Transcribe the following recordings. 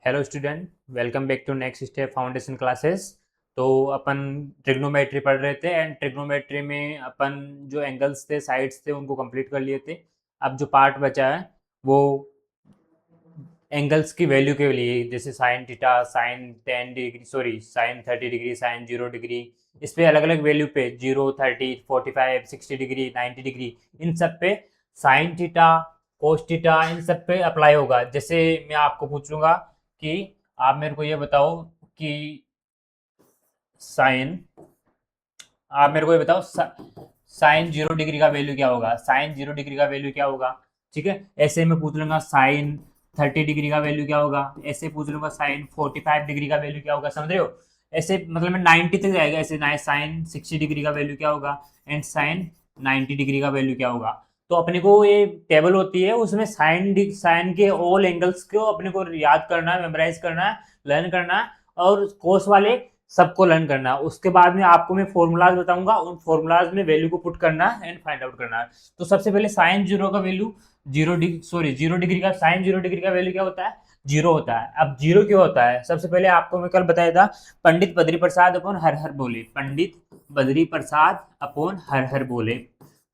Hello student, welcome back to next step foundation classes. तो अपन trigonometry पढ़ रहे थे एंड ट्रिग्नोमेट्री में अपन जो एंगल्स थे, साइड्स थे, उनको कंप्लीट कर लिए थे। अब जो पार्ट बचा है वो एंगल्स की वैल्यू के लिए, जैसे sine theta, sine 10 degree, sorry sine 30 degree, sine 0 degree, इस पे अलग अलग वैल्यू पे 0, 30, 45, 60 डिग्री, 90 डिग्री, इन सब पे साइन थीटा, कोस थीटा, इन सब पे अप्लाई होगा। जैसे मैं आपको पूछूंगा कि आप मेरे को ये बताओ कि साइन आप मेरे को ये बताओ साइन 0 डिग्री का वैल्यू क्या होगा, साइन 0 डिग्री का वैल्यू क्या होगा। ठीक है, ऐसे मैं पूछ लूंगा साइन 30 डिग्री का वैल्यू क्या होगा, ऐसे पूछ लूंगा साइन 45 डिग्री का वैल्यू क्या होगा। समझ रहे हो? ऐसे मतलब मैं 90 तक जाएगा, ऐसे साइन 60 डिग्री का वैल्यू क्या होगा एंड साइन 90 डिग्री का वैल्यू क्या होगा। तो अपने को ये टेबल होती है, उसमें साइन साइन के ऑल एंगल्स को अपने को याद करना है, मेमोराइज करना है, लर्न करना है, और कोस वाले सबको लर्न करना है। उसके बाद में आपको मैं फॉर्मूलाज बताऊंगा, उन फॉर्मूलाज में वैल्यू को पुट करना है एंड फाइंड आउट करना है। तो सबसे पहले साइन जीरो का वैल्यू 0 डिग्री का साइन 0 डिग्री का वैल्यू क्या होता है? जीरो होता है। अब जीरो क्यों होता है? सबसे पहले आपको मैं कल बताया था, पंडित बद्री प्रसाद अपॉन हर हर बोले, पंडित बद्री प्रसाद अपॉन हर हर बोले।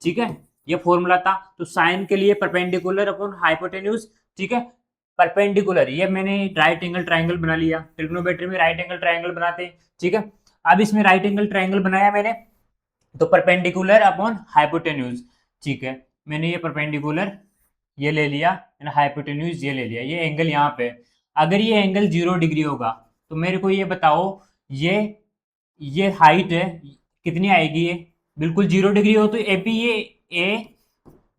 ठीक है, ये फॉर्मूला था। तो साइन के लिए परपेंडिकुलर अपॉन हाइपोटेन्यूज। ठीक है, परपेंडिकुलर, ये मैंने राइट एंगल ट्राइंगल बना लिया। ट्रिग्नोमेट्री में राइट एंगल ट्राइंगल बनाते हैं। ठीक है, अब इसमें राइट एंगल ट्राइंगल बनाया मैंने, तो परपेंडिकुलर अपॉन हाइपोटेन्यूज। ठीक है, मैंने ये परपेंडिकुलर ये ले लिया एंड हाइपोटेन्यूज ये ले लिया। ये एंगल यहाँ पे, अगर ये एंगल 0 डिग्री होगा तो मेरे को ये बताओ, ये ये हाइट है कितनी आएगी? ये बिल्कुल 0 डिग्री हो तो एपी, ये ए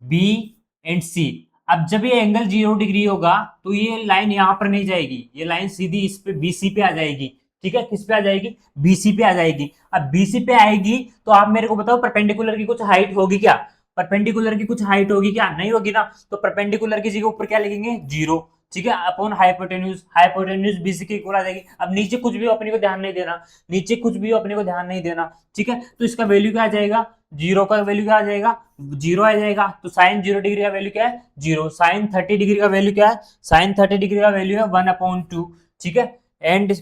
बी एंड सी। अब जब ये एंगल 0 डिग्री होगा तो ये लाइन यहाँ पर नहीं जाएगी, ये लाइन सीधी इस पे बीसी पे आ जाएगी। ठीक है, किस पे आ जाएगी? बीसी पे आ जाएगी। अब बीसी पे आएगी तो आप मेरे को बताओ, परपेंडिकुलर की कुछ हाइट होगी क्या? परपेंडिकुलर की कुछ हाइट होगी क्या? नहीं होगी ना। तो परपेंडिकुलर की जगह ऊपर क्या लिखेंगे? जीरो। ठीक है, अपॉन हाइपोटेन्यूज, हाइपोटेन्यूज बीसी के इक्वल आ जाएगी। अब नीचे कुछ भी अपने को ध्यान नहीं देना, नीचे कुछ भी अपने को ध्यान नहीं देना। ठीक है, तो इसका वैल्यू क्या आ जाएगा? जीरो का वैल्यू क्या आ जाएगा? जीरो आ जाएगा। तो साइन 0 डिग्री का वैल्यू क्या है? जीरो। साइन 30 डिग्री का वैल्यू क्या है? साइन 30 डिग्री का वैल्यू है 1/2। ठीक है, एंड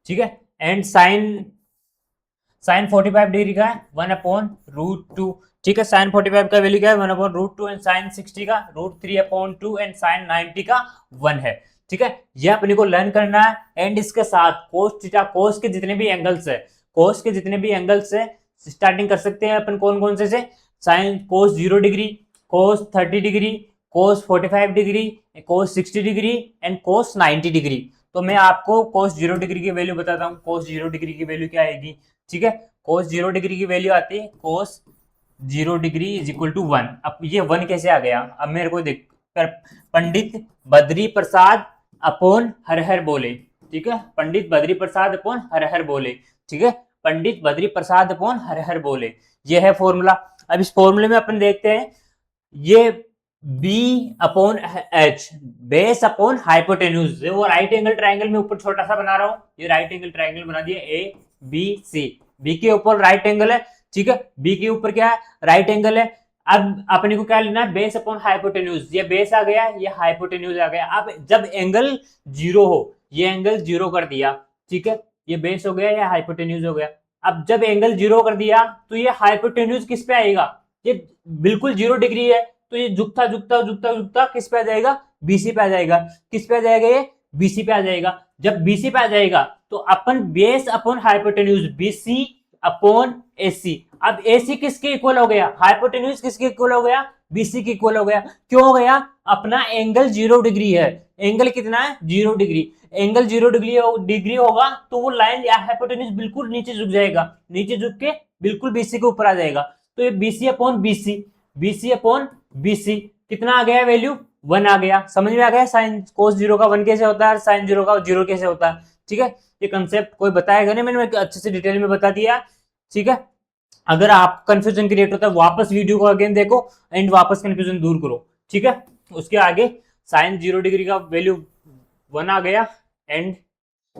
ठीक है, एंड साइन साइन 45 डिग्री का है 1/√2। ठीक है, साइन 45 का वैल्यू क्या है? 1/√2। एंड साइन 60 का √3/2 एंड साइन 90 का 1 है। ठीक है, ये अपने को लर्न करना है। एंड इसके साथ कोस थीटा, कोस के जितने भी एंगल्स है, कोस के जितने भी एंगल्स है, स्टार्टिंग कर सकते हैं अपन कौन कौन से sine cos 0 degree, cos 30 degree, cos 45 degree, cos 60 degree and cos 90 degree. तो मैं आपको कोस 0 डिग्री की वैल्यू बताता हूँ। कोस 0 डिग्री की वैल्यू क्या आएगी? ठीक है, कोस 0 डिग्री की वैल्यू आती है कोस 0 डिग्री इज इक्वल टू 1। अब ये 1 कैसे आ गया? अब मेरे को देख, पंडित बद्री प्रसाद अपॉन हर हर बोले। ठीक है, पंडित बद्री प्रसाद अपॉन हर हर बोले। ठीक है, पंडित बद्री प्रसाद अपॉन हर हर बोले, ये है फॉर्मूला। अब इस फॉर्मूले में अपन देखते हैं, ये B upon H, base upon hypotenuse, वो राइट एंगल ट्राइंगल में ऊपर छोटा सा बना रहा हूं, ये राइट एंगल ट्राइंगल बना दिया ए बी सी। बी के ऊपर राइट एंगल है। ठीक है, बी के ऊपर क्या है? राइट एंगल है। अब अपने को क्या लेना है? Base upon hypotenuse. ये बेस आ गया, ये हाइपोटेन्यूज आ गया। अब जब एंगल जीरो हो, ये एंगल जीरो कर दिया। ठीक है, ये बेस हो गया, ये हाइपोटेन्यूज हो गया। अब जब एंगल जीरो कर दिया तो ये हाइपोटेन्यूज किस पे आएगा? ये बिल्कुल 0 डिग्री है, तो ये झुकता झुकता झुकता झुकता किस पे आ जाएगा? बीसी पे आ जाएगा। किस पे आ जाएगा? ये बीसी पे आ जाएगा। जब बीसी पे आ जाएगा तो upon base upon hypotenuse, BC upon AC. अब एसी किसके इक्वल हो गया? हाइपोटेन्यूज किसके इक्वल हो गया? बीसी के इक्वल हो गया। क्यों हो गया? अपना एंगल 0 डिग्री है। एंगल कितना है? 0 डिग्री। एंगल 0 डिग्री होगा तो वो लाइन या हाइपोटेन्यूज बिल्कुल नीचे झुक जाएगा, नीचे झुक के बिल्कुल बीसी के ऊपर आ जाएगा। तो ये BC upon BC, BC upon BC कितना आ गया? वैल्यू 1 आ गया। समझ में आ गया साइन कोस जीरो का 1 कैसे होता है, साइन जीरो का 0 कैसे होता है? ठीक है, ये कंसेप्ट कोई बताएगा नहीं, मैंने अच्छे से डिटेल में बता दिया। ठीक है, अगर आप कंफ्यूजन क्रिएट होता है, वापस वीडियो को अगेन देखो एंड वापस कंफ्यूजन दूर करो। ठीक है, उसके आगे साइन 0 डिग्री का वैल्यू 1 आ गया, एंड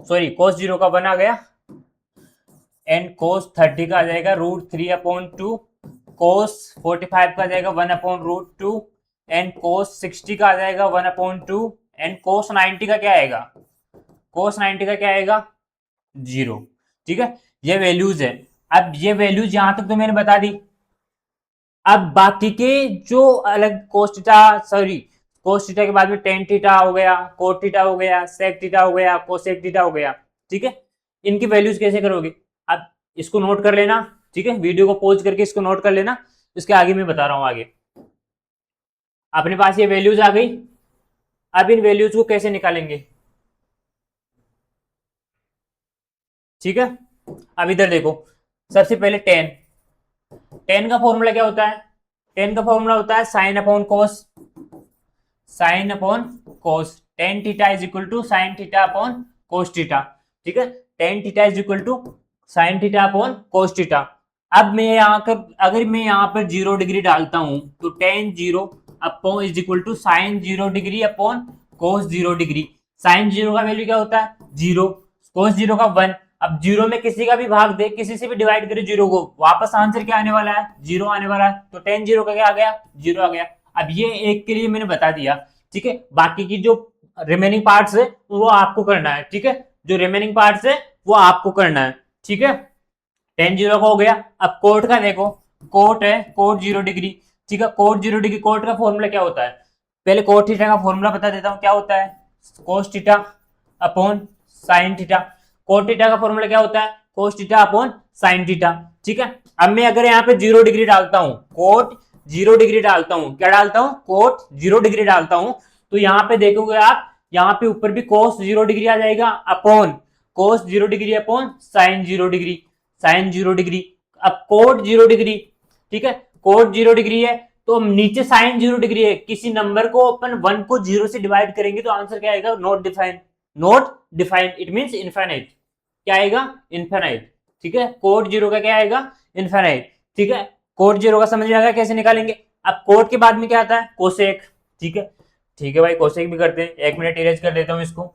सॉरी कोस जीरो का 1 आ गया, एंड कोस 30 का आ जाएगा √3/2, कोस 45 का आ जाएगा 1/√2, एंड कोस 60 का आ जाएगा 1/2 एंड कोस 90 का क्या आएगा, कोस 90 का क्या आएगा 0। ठीक है, ये वैल्यूज है। अब ये वैल्यूज यहां तक तो मैंने बता दी। अब बाकी के जो अलग cos theta, sorry cos theta के बाद में टेन थीटा हो गया, कोट थीटा हो गया, सेक थीटा हो गया, कोसेक थीटा हो गया। ठीक है, इनकी वैल्यूज कैसे करोगे, अब इसको नोट कर लेना। ठीक है, वीडियो को पॉज करके इसको नोट कर लेना, इसके आगे मैं बता रहा हूं। आगे अपने पास ये वैल्यूज आ गई। अब इन वैल्यूज को कैसे निकालेंगे, ठीक है। अब इधर देखो, सबसे पहले टेन, टेन का फॉर्मूला क्या होता है, टेन का फॉर्मूला होता है sine upon cos, sine upon cos, tan theta is equal to sine theta upon cos theta. ठीक है, tan theta is equal to sine theta upon cos theta. अब मैं यहाँ कर, अगर मैं यहाँ पर 0 डिग्री डालता हूं तो tan 0 upon is equal to sine 0 degree upon cos 0 degree. Sine 0 का वैल्यू क्या होता है 0, कोस 0 का 1। अब 0 में किसी का भी भाग दे, किसी से भी डिवाइड करे 0 को, वापस आंसर क्या आने वाला है 0 आने वाला है। तो टेन 0 का क्या आ गया 0 आ गया। अब ये एक के लिए मैंने बता दिया। ठीक है, बाकी की जो रिमेनिंग पार्ट्स है वो आपको करना है। ठीक है, जो रिमेनिंग पार्ट्स है वो आपको करना है। ठीक है, टेन 0 का हो गया। अब कोट का देखो, कोट है कोट 0 डिग्री। ठीक है, कोट 0 डिग्री, कोट का फॉर्मूला क्या होता है, पहले कोट थीटा का फॉर्मूला बता देता हूं क्या होता है, cos theta upon sine theta. Cot theta का फॉर्मूला क्या होता है, cos theta upon sine theta. ठीक है, अब मैं अगर यहाँ पे 0 डिग्री डालता हूं, कोट 0 डिग्री डालता हूं, क्या डालता हूं कोट 0 डिग्री डालता हूं, तो यहाँ पे देखोगे आप, यहाँ पे ऊपर भी कोस 0 डिग्री आ जाएगा upon cos 0 degree upon sine 0 degree, sine 0 degree. अब कोट 0 डिग्री, ठीक है, कोट 0 डिग्री है तो नीचे साइन 0 डिग्री है, किसी नंबर को अपन 1 को 0 से डिवाइड करेंगे तो आंसर क्या आएगा not defined, not defined it means infinite, क्या आएगा इनफाइनाइट। ठीक है, कोट 0 का क्या आएगा इनफाइनाइट। ठीक है, कोट 0 का समझ में आएगा कैसे निकालेंगे। अब कोट के बाद में क्या आता है कोसेक। ठीक है, ठीक है भाई, कोसेक भी करते हैं, 1 मिनट इरेज कर देता हूं इसको।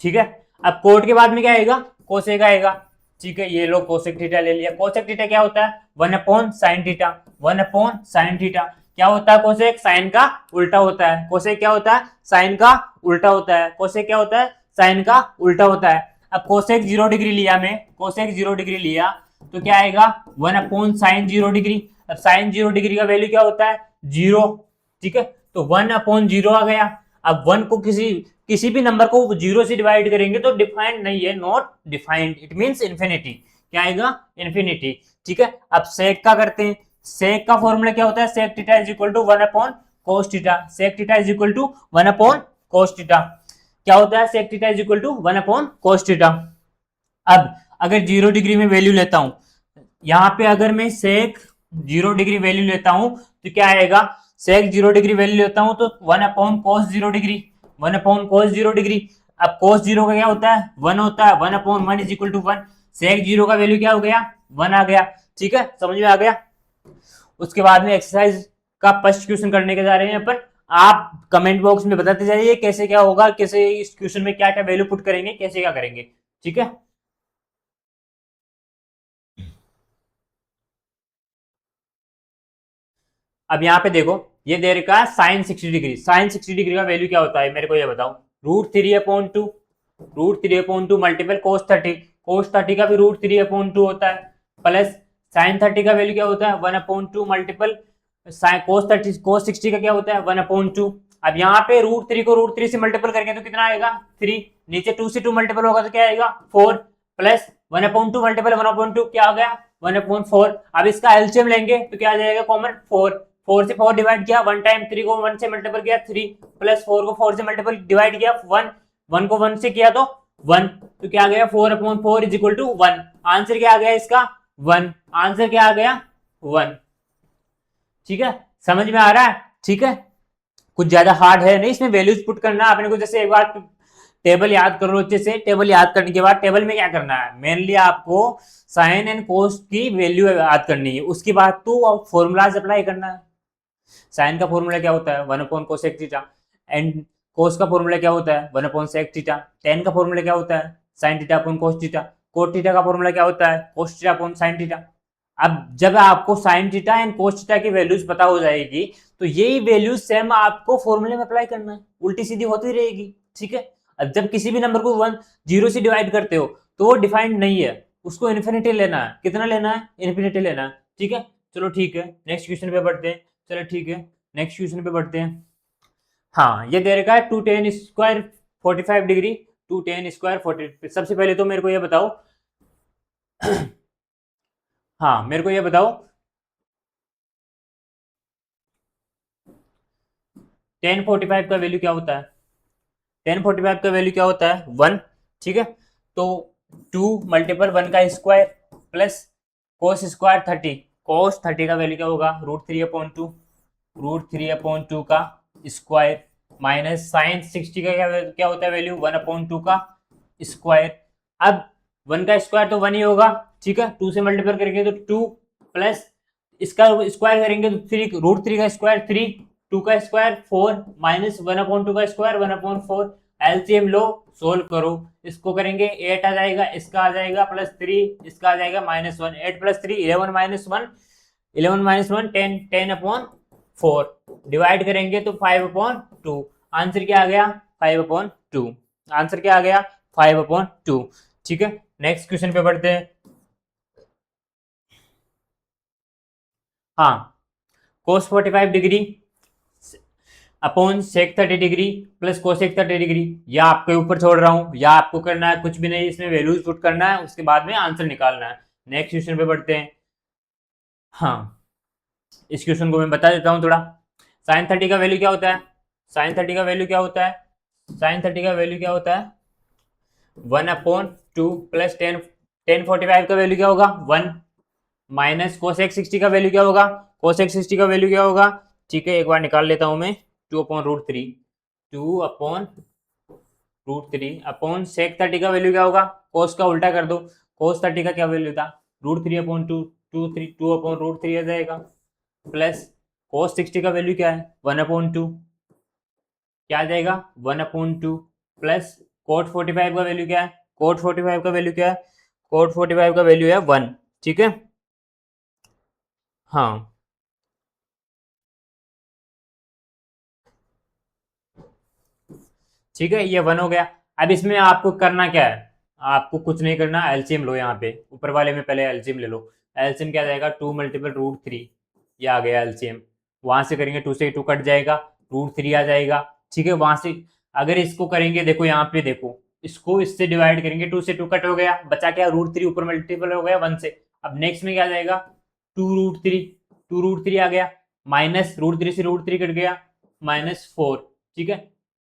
ठीक है, अब कोट के बाद में क्या आएगा कोसेक आएगा। ठीक है, ये लोग कोसेक थीटा ले लिया। कोसेक थीटा क्या होता है 1 upon sine theta, 1 upon sine theta. क्या होता है कोसेक, साइन का उल्टा होता है। कोसेक क्या होता है साइन का उल्टा होता है। कोसेक क्या होता है साइन का उल्टा होता है। अब कोसेक 0 डिग्री लिया मैं, कोसेक 0 डिग्री लिया तो क्या आएगा 1 अपॉन साइन 0 डिग्री। अब साइन 0 डिग्री का वैल्यू क्या होता है 0। ठीक है, तो 1 अपॉन 0 आ गया। अब 1 को किसी भी नंबर को 0 से डिवाइड करेंगे तो डिफाइंड नहीं है, not defined, it means infinity, क्या आएगा इन्फिनिटी। ठीक है, अब सेक का करते हैं। सेक का फॉर्मूला क्या होता है, sec theta is equal to 1 upon cos theta, sec theta is equal to 1 upon cos theta. क्या होता है sec theta is equal to 1 upon cos theta. अब अगर 0 डिग्री में वैल्यू लेता हूं, यहां पे अगर मैं सेक 0 डिग्री वैल्यू लेता हूं तो क्या आएगा, सेक 0 डिग्री वैल्यू लेता हूं तो 1 upon cos 0 degree, 1 upon cos 0 degree. अब कोस 0 का क्या होता है 1 होता है, 1 अपॉन 1 इज इक्वल टू 1। सेक 0 का वैल्यू क्या हो गया 1 आ गया। ठीक है, समझ में आ गया। उसके बाद में एक्सरसाइज का फर्स्ट क्वेश्चन करने के जा रहे हैं अपन। आप कमेंट बॉक्स में बताते जाइए कैसे क्या होगा, कैसे इस क्वेश्चन में क्या क्या वैल्यू पुट करेंगे, कैसे क्या करेंगे। ठीक है, अब यहाँ पे देखो, ये दे रखा है साइन 60 डिग्री। साइन 60 डिग्री का वैल्यू क्या होता है मेरे को ये बताओ, √3/2, √3/2 मल्टीपल कोस 30, कोस 30 का भी √3/2 होता है, प्लस साइन 30 का वैल्यू क्या होता है 1/2 मल्टीपल कोस 30, कोस 60 का क्या होता है 1/2। अब यहाँ पे √3 को √3 से मल्टीपल करेंगे तो कितना आएगा 3, नीचे 2 से 2 मल्टीपल होगा तो क्या आएगा 4, प्लस 1/2 मल्टीपल 1/2 क्या आ गया 1/4। अब इसका एलसीएम लेंगे तो क्या आ जाएगा कॉमन 4, 4 से 4 डिवाइड किया 1 टाइम, 3 को 1 से मल्टीपल किया 3, प्लस 4 को 4 से मल्टीपल डिवाइड किया 1, 1 को 1 से किया तो 1, तो क्या आ गया 4/4 इज इक्वल टू 1। आंसर क्या आ गया इसका 1, आंसर क्या आ गया 1। ठीक है, समझ में आ रहा है। ठीक है, कुछ ज्यादा हार्ड है नहीं, इसमें वैल्यूज पुट करना आपने को। जैसे एक बार टेबल याद कर लो अच्छे से, टेबल याद करने के बाद टेबल में क्या करना है, मेनली आपको साइन एंड कोस की वैल्यू याद करनी है, उसके बाद तो फॉर्मूलाज अप्लाई करना है। साइन का फॉर्मूला क्या होता है 1 upon cosec theta, and cos का फॉर्मूला क्या होता है 1 अपॉन सेक थीटा, टेन का फॉर्मूला क्या होता है sign theta upon cos theta, cot theta का फॉर्मूला क्या होता है cos theta upon sine theta. अब जब आपको sine theta and cos theta की वैल्यूज पता हो जाएगी तो यही वैल्यूज सेम आपको फॉर्मूले में अप्लाई करना है, उल्टी सीधी होती रहेगी, ठीक है। अब जब किसी भी नंबर को 0 से डिवाइड करते हो तो वो डिफाइंड नहीं है, उसको इन्फिनिटी लेना है, कितना लेना है, इन्फिनिटी लेना है, ठीक है। चलो ठीक है, नेक्स्ट क्वेश्चन पे बढ़ते हैं। चलो ठीक है, नेक्स्ट क्वेश्चन पे बढ़ते हैं। हाँ, ये दे रखा है 2tan square 45 degree, 2tan square 40। सबसे पहले तो मेरे को ये बताओ हाँ मेरे को ये बताओ tan 45 का वैल्यू क्या होता है। tan 45 का वैल्यू क्या होता है, 1, ठीक है। तो 2 मल्टीपल 1 का स्क्वायर प्लस कोस स्क्वायर 30, कोस 30 का वैल्यू क्या होगा, √3/2, √3/2 का स्क्वायर माइनस साइन 60 का क्या होता है वैल्यू, 1/2 का स्क्वायर। अब 1 का स्क्वायर तो 1 ही होगा, ठीक है। 2 से मल्टीपल करेंगे तो 2 प्लस इसका स्क्वायर करेंगे तो 3, √3 का स्क्वायर 3, 2 का स्क्वायर 4 माइनस 1/2 का स्क्वायर 1/4। एलसीएम लो, सोल्व करो, इसको करेंगे 8 आ जाएगा, इसका आ जाएगा +3, इसका आ जाएगा -1। 8 + 3 11 -1, 11 -1 10, 10/4 डिवाइड करेंगे तो 5/2। आंसर क्या आ गया, 5/2। आंसर क्या आ गया, 5/2, ठीक है। नेक्स्ट क्वेश्चन पे बढ़ते हैं। हाँ, cos 45 degree upon sec 30 degree plus cosec 30 degree, या आपके ऊपर छोड़ रहा हूं, या आपको करना है कुछ भी नहीं, इसमें वैल्यूज पुट करना है, उसके बाद में आंसर निकालना है। नेक्स्ट क्वेश्चन पे बढ़ते हैं। हाँ, इस क्वेश्चन को मैं बता देता हूँ थोड़ा। साइन 30 का वैल्यू क्या होता है, साइन 30 का वैल्यू क्या होता है, साइन 30 का वैल्यू क्या होता है, 1/2 प्लस 10 45 का वैल्यू क्या होगा, 1 माइनस कोसेक 60 का वैल्यू क्या होगा, कोसेक 60 का वैल्यू क्या होगा, ठीक है। एक बार निकाल लेता हूं मैं, 2/√3, 2/√3 अपॉन सेक 30 का वैल्यू क्या होगा, कोस का उल्टा कर दो, कोस 30 का क्या वैल्यू था, √3/2, 2/√3 आ जाएगा, प्लस कोस 60 का वैल्यू क्या है, 1/2, क्या आ जाएगा, 1/2 प्लस कोट 45 का वैल्यू क्या है, कोट 45 का वैल्यू क्या है, कोट 45 का वैल्यू है 1, ठीक है। हाँ, ठीक है, ये 1 हो गया। अब इसमें आपको करना क्या है, आपको कुछ नहीं करना, एलसीएम लो, यहाँ पे ऊपर वाले में पहले एलसीएम ले लो। एलसीएम क्या जाएगा, 2 मल्टीपल √3, ये आ गया एलसीएम। वहां से करेंगे 2 से 2 कट जाएगा, √3 आ जाएगा, ठीक है। वहां से अगर इसको करेंगे, देखो यहाँ पे देखो, इसको इससे डिवाइड करेंगे, 2 से 2 कट हो गया, बचा क्या, √3 ऊपर मल्टीपल हो गया 1 से। अब नेक्स्ट में क्या जाएगा, 2√3, 2√3 आ गया, माइनस √3 से √3 कट गया, -4, ठीक है।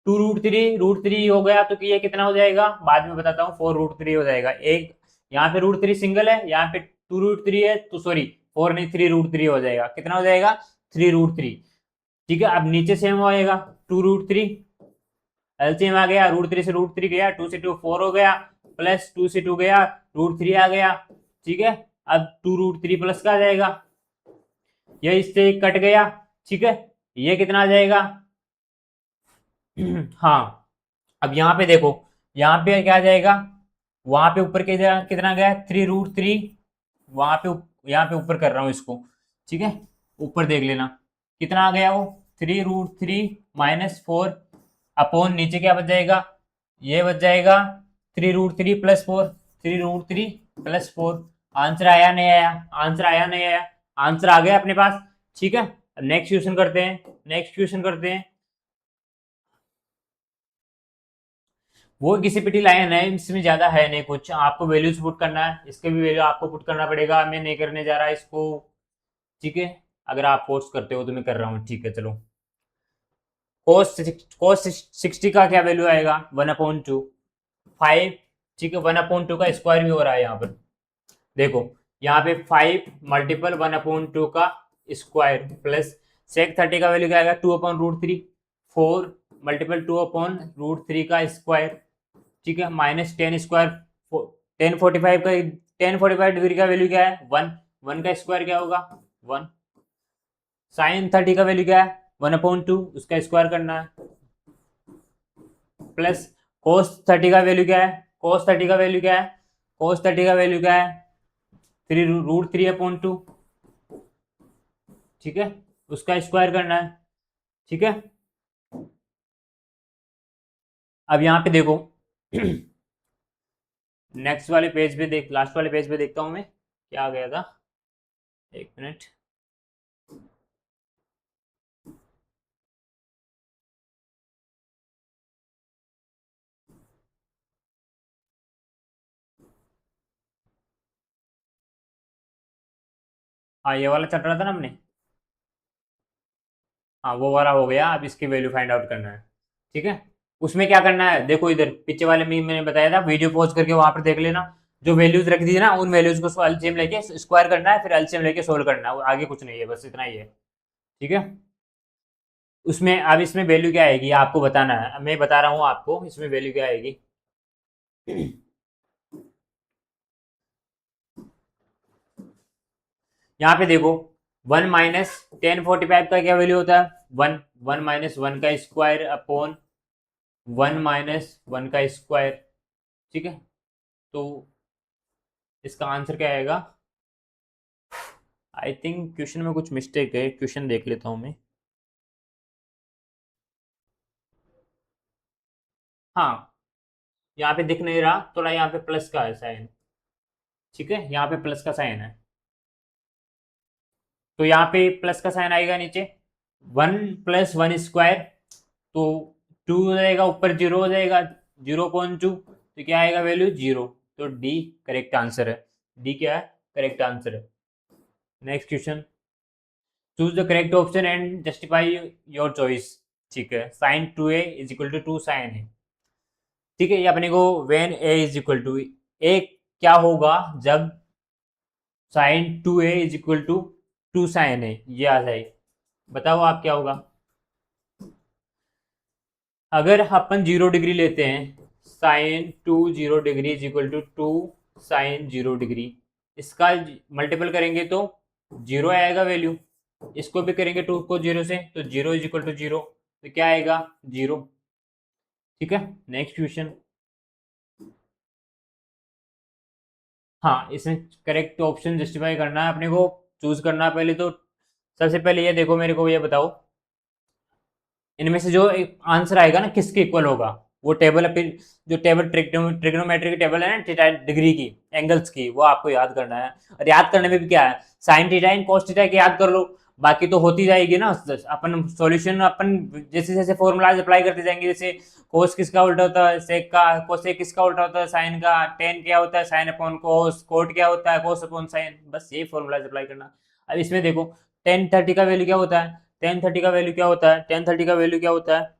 2√3 हो गया तो ये कितना हो जाएगा, बाद में बताता हूँ, 4√3 हो जाएगा। एक यहाँ पे √3 सिंगल है, यहाँ पे 2√3 है, तो सॉरी 4 नहीं, 3√3 हो जाएगा। कितना हो जाएगा, 3√3, ठीक है। अब नीचे सेम होएगा, 2√3 एलसीएम आ गया, √3 से √3 गया, 2 से 2 4 हो गया, प्लस 2 से 2 गया, √3 आ गया, ठीक है। अब 2√3 प्लस का आ जाएगा, ये इससे कट गया, ठीक है। ये कितना आ जाएगा हाँ, अब यहाँ पे देखो, यहाँ पे क्या आ जाएगा, वहां पे ऊपर के कितना गया, 3√3, वहां पे यहाँ पे ऊपर कर रहा हूँ इसको, ठीक है। ऊपर देख लेना कितना आ गया वो, 3√3 -4 अपॉन नीचे क्या बच जाएगा, ये बच जाएगा 3√3 + 4, 3√3 + 4। आंसर आया नहीं आया, आंसर आया नहीं आया, आंसर आ गया अपने पास, ठीक है। नेक्स्ट क्वेश्चन करते हैं, नेक्स्ट क्वेश्चन करते हैं। वो घिसी पिटी लाइन है, इसमें ज्यादा है नहीं कुछ, आपको वैल्यूज पुट करना है, इसके भी वैल्यू आपको पुट करना पड़ेगा, मैं नहीं करने जा रहा इसको, ठीक है। अगर आप फोर्स करते हो तो मैं कर रहा हूँ, ठीक है। चलो, कोस 60 का क्या वैल्यू आएगा, 1/2, 5, ठीक है। 1/2 का स्क्वायर भी हो रहा है यहाँ पर, देखो यहाँ पे 5 मल्टीपल 1/2 का स्क्वायर प्लस सेक 30 का वैल्यू क्या आएगा, 2/√3, 4 मल्टीपल 2/√3 का स्क्वायर, ठीक है, -10 स्क्वायर, 10 45 का, 10 45 डिग्री का वैल्यू क्या है, 1, 1 का स्क्वायर क्या होगा, 1। साइन 30 का वैल्यू क्या है, 1/2, उसका स्क्वायर करना है, प्लस कोस 30 का वैल्यू क्या है, कोस 30 का वैल्यू क्या है, कोस 30 का वैल्यू क्या है, रूट 3/2, ठीक है, उसका स्क्वायर करना है, ठीक है। अब यहाँ पे देखो नेक्स्ट वाले पेज पे देख, लास्ट वाले पेज पे देखता हूँ मैं क्या आ गया था, एक मिनट। हाँ ये वाला चल रहा था ना हमने, हाँ वो वाला हो गया, अब इसकी वैल्यू फाइंड आउट करना है, ठीक है। उसमें क्या करना है, देखो इधर पीछे वाले में मैंने बताया था, वीडियो पॉज करके वहां पर देख लेना, जो वैल्यूज रख दी है ना उन वैल्यूज को एलसीएम लेके स्क्वायर करना है, फिर एलसीएम लेके सोल्व करना है, आगे कुछ नहीं है, बस इतना ही है, ठीक है। उसमें अब इसमें वैल्यू क्या आएगी आपको बताना है, मैं बता रहा हूँ आपको इसमें वैल्यू क्या आएगी। यहाँ पे देखो 1 - 1045 का क्या वैल्यू होता है, 1 - 1 का स्क्वायर अपॉन 1 - 1 का स्क्वायर, ठीक है। तो इसका आंसर क्या आएगा, आई थिंक क्वेश्चन में कुछ मिस्टेक है, क्वेश्चन देख लेता हूँ मैं। हाँ यहाँ पे दिख नहीं रहा, थोड़ा यहाँ पे प्लस का है साइन, ठीक है, यहाँ पे प्लस का साइन है, तो यहाँ पे प्लस का साइन आएगा नीचे, 1 + 1 स्क्वायर, तो 2 हो जाएगा, ऊपर 0 हो जाएगा, 0.2, तो क्या आएगा वैल्यू 0, तो डी करेक्ट आंसर है, डी क्या है, करेक्ट आंसर है। Next question, choose the correct option and justify your choice, ठीक है। साइन 2a = 2 साइन है, ठीक है, ये अपने को वेन a क्या होगा जब साइन 2a = 2 साइन है, ये आ जाए, बताओ आप क्या होगा। अगर अपन 0 डिग्री लेते हैं, साइन 2 0 डिग्री = 2 साइन 0 डिग्री, इसका मल्टीपल करेंगे तो 0 आएगा वैल्यू, इसको भी करेंगे 2 को 0 से, तो 0 = 0, तो क्या आएगा 0, ठीक है। नेक्स्ट क्वेश्चन, हाँ इसमें करेक्ट ऑप्शन जस्टिफाई करना है अपने को, चूज करना है पहले तो, सबसे पहले ये देखो, मेरे को ये बताओ इनमें से जो एक आंसर आएगा ना किसके इक्वल होगा, वो टेबल अपनी, जो टेबल ट्रिग्नोमेट्री की टेबल है ना डिग्री की, एंगल्स की, वो आपको याद करना है, और याद करने में भी क्या है, sine theta in cos theta की याद कर लो, बाकी तो होती जाएगी ना, अपन सॉल्यूशन अपन जैसे जैसे फॉर्मूलाज अप्लाई करते जाएंगे, जैसे कोस किसका उल्टा होता है सेक का, कोसेक किसका उल्टा होता है साइन का, टेन क्या होता है साइन अपॉन कोस, कोट क्या होता है कोस अपॉन साइन, बस ये फॉर्मूलाज अप्लाई करना। अब इसमें देखो 10 30 का वैल्यू क्या होता है, 10 30 का वैल्यू क्या होता है, 10 30 का वैल्यू क्या होता है,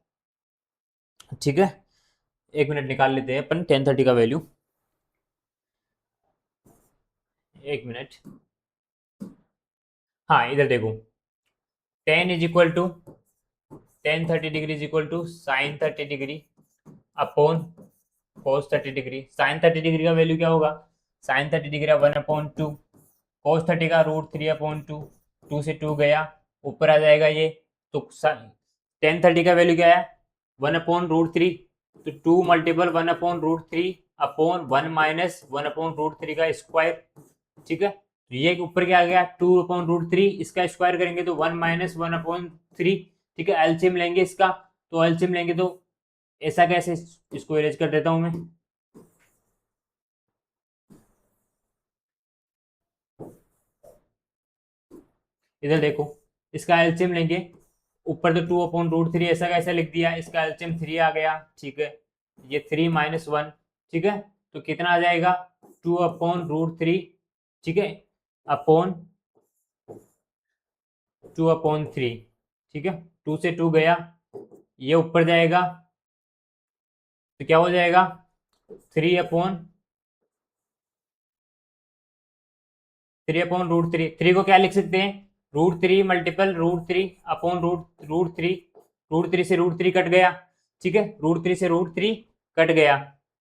ठीक है, एक मिनट निकाल लेते हैं अपन 10 30 का वैल्यू, एक मिनट। हाँ इधर देखो 10 = 10 30 degree sine 30 degree upon cos 30 degree, sine 30 degree का वैल्यू क्या होगा, साइन 30 डिग्री 1/2, कोस 30 का √3/2, 2 से 2 गया, ऊपर आ जाएगा ये, तो 10 30 का वैल्यू क्या है 1/√3, तो 2 × 1/√3 अपॉन 1 - 1/√3 का स्क्वायर, ठीक है। तो ये ऊपर क्या आ गया 2/√3, इसका स्क्वायर करेंगे तो 1 - 1/3, ठीक है, एलसीएम लेंगे इसका, तो एलसीएम लेंगे तो ऐसा कैसे, इसको इरेज कर देता हूं मैं, इधर देखो इसका एलसीएम लेंगे, ऊपर तो 2/√3 ऐसा कैसे लिख दिया, इसका एलसीएम 3 आ गया, ठीक है, ये 3 - 1, ठीक है, तो कितना आ जाएगा 2/√3, ठीक है, अपॉन 2/3, ठीक है, 2 से 2 गया, ये ऊपर जाएगा, तो क्या हो जाएगा 3/√3, 3 को क्या लिख सकते हैं, √3 मल्टीपल √3 अपॉन √3, √3 से √3 कट गया, ठीक है, √3 से √3 कट गया,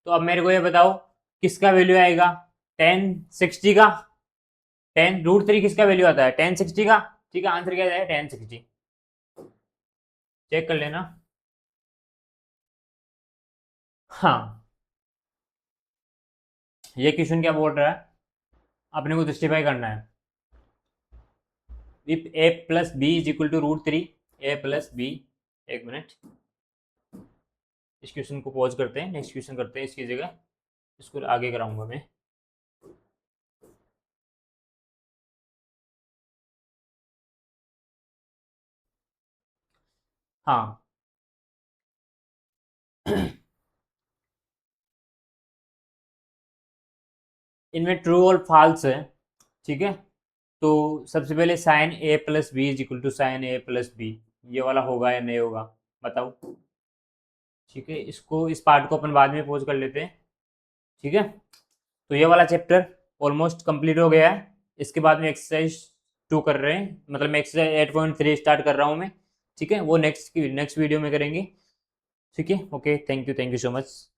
तो अब मेरे को ये बताओ किसका वैल्यू आएगा 1060 का, 10 √3 किसका वैल्यू आता है 1060 का, ठीक है, आंसर क्या है 1060, चेक कर लेना। हाँ ये क्वेश्चन क्या बोल रहा है, अपने को जस्टिफाई करना है। If A plus B is equal to √3, A plus B, एक मिनट, इस क्वेश्चन को पॉज करते हैं, नेक्स्ट क्वेश्चन करते हैं इसकी जगह, इसको आगे कराऊंगा मैं। हाँ इनमें ट्रू और फॉल्स है, ठीक है। तो सबसे पहले sine A plus B is equal to sine A plus B, ये वाला होगा या नहीं होगा, बताओ। ठीक है, इसको, इस पार्ट को अपन बाद में पोज कर लेते हैं, ठीक है। तो ये वाला चैप्टर ऑलमोस्ट कंप्लीट हो गया है। इसके बाद में एक्सरसाइज 2 कर रहे हैं, मतलब मैं एक्सरसाइज 8.3 स्टार्ट कर रहा हूँ मैं, ठीक है। वो नेक्स्ट वीडियो में करेंगे, ठीक है। Okay, thank you so much.